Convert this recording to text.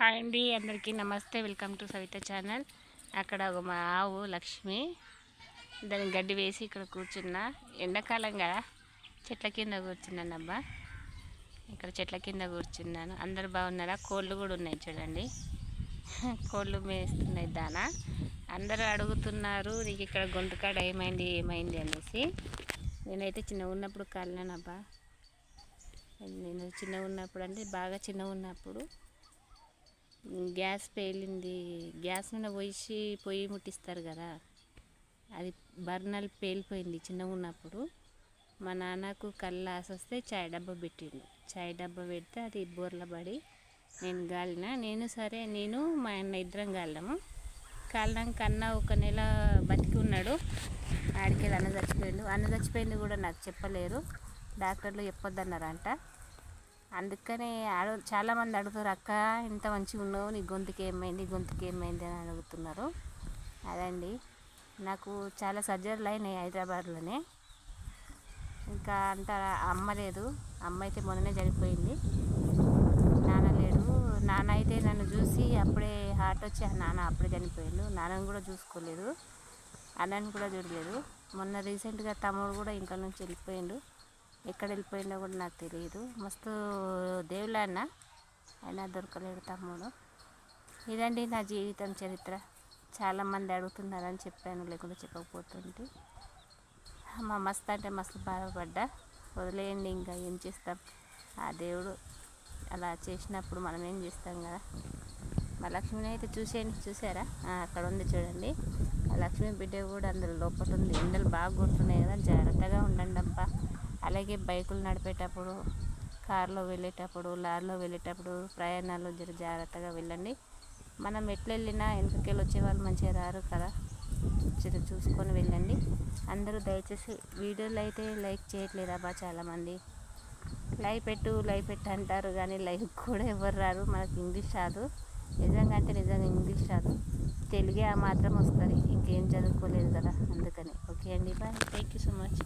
Hi అండి, అందరికీ నమస్తే. Welcome to Savita channel. అక్కడ మా ఆవు లక్ష్మి, దాన్ని గడ్డి వేసి ఇక్కడ కూర్చున్నా. ఎండాకాలం కదా, చెట్ల కింద కూర్చున్నాను అబ్బా. ఇక్కడ చెట్ల కింద కూర్చున్నాను. అందరు బాగున్నారా? కోళ్ళు కూడా ఉన్నాయి చూడండి, కోళ్ళు మేస్తున్నాయి దానా. అందరూ అడుగుతున్నారు, నీకు ఇక్కడ గొంతుకాడ ఏమైంది ఏమైంది అనేసి. నేనైతే చిన్నగా ఉన్నప్పుడు కాలినానబ్బా. నేను చిన్నగా ఉన్నప్పుడు అంటే బాగా చిన్నగా ఉన్నప్పుడు గ్యాస్ పేలింది. గ్యాస్ మీద పొయ్యి ముట్టిస్తారు కదా, అది బర్నల్ పేలిపోయింది చిన్నగా ఉన్నప్పుడు. మా నాన్నకు కళ్ళాస వస్తే చాయ్ డబ్బా పెట్టిండు. చాయ్ డబ్బా పెడితే అది బోర్ల పడి నేను గాలిన. నేను మా అన్న ఇద్దరం కాలినాము. కాలినాక అన్న ఒక నెల బతికి ఉన్నాడు. ఆడికి అన్న చచ్చిపోయిండు. అన్న చచ్చిపోయింది కూడా నాకు చెప్పలేరు, డాక్టర్లు చెప్పొద్దన్నారంట. అందుకనే చాలామంది అడుగుతారు, అక్క ఇంత మంచిగా ఉన్నావు, నీ గొంతుకి ఏమైంది అని అడుగుతున్నారు. అదండి, నాకు చాలా సర్జరీలు అయినాయి హైదరాబాద్లోనే. ఇంకా అంత అమ్మ లేదు, అమ్మ అయితే మొన్ననే చనిపోయింది. నాన్న లేడు. నాన్న అయితే నన్ను చూసి అప్పుడే హార్ట్ వచ్చి నాన్న అప్పుడే చనిపోయిండు. నాన్నని కూడా చూసుకోలేదు, అన్నని కూడా చూడలేదు. మొన్న రీసెంట్గా తమ్ముడు కూడా ఇంట్లో నుంచి వెళ్ళిపోయిండు. ఎక్కడ వెళ్ళిపోయిందో కూడా నాకు తెలియదు. మస్తు దేవుళ్ళ అన్న, అయినా దొరకలేడు తమ్ముడు. ఇదండి నా జీవితం చరిత్ర. చాలామంది అడుగుతున్నారని చెప్పాను, లేకుండా చెప్పకపోతుంటే. మా మస్తు అంటే మస్తు బాధపడ్డా. వదిలేయండి, ఇంకా ఏం చేస్తాం. ఆ దేవుడు అలా చేసినప్పుడు మనం ఏం చేస్తాం కదా. మా లక్ష్మిని అయితే చూసారా? అక్కడ ఉంది చూడండి. ఆ లక్ష్మి బిడ్డ కూడా అందులో లోపల ఉంది. ఎండలు బాగా కొడుతున్నాయి కదా, జాగ్రత్తగా ఉండండి అబ్బా. అలాగే బైకులు నడిపేటప్పుడు, కారులో వెళ్ళేటప్పుడు, లారీలో వెళ్ళేటప్పుడు, ప్రయాణాలు జాగ్రత్తగా వెళ్ళండి. మనం ఎట్లా వెళ్ళినా వెనకకెళ్ళి వచ్చే వాళ్ళు మంచిగా రారు కదా, చూసుకొని వెళ్ళండి. అందరూ దయచేసి వీడియోలు అయితే లైక్ చేయట్లేదు అబ్బా. చాలామంది లైక్ పెట్టు అంటారు, కానీ లైక్ కూడా ఎవరు రారు. మనకు ఇంగ్లీష్ రాదు, నిజంగా ఇంగ్లీష్ రాదు, తెలుగే మాత్రం వస్తుంది. ఇంకేం చదువుకోలేదు కదా, అందుకని. ఓకే అండి, bye. Thank you so much.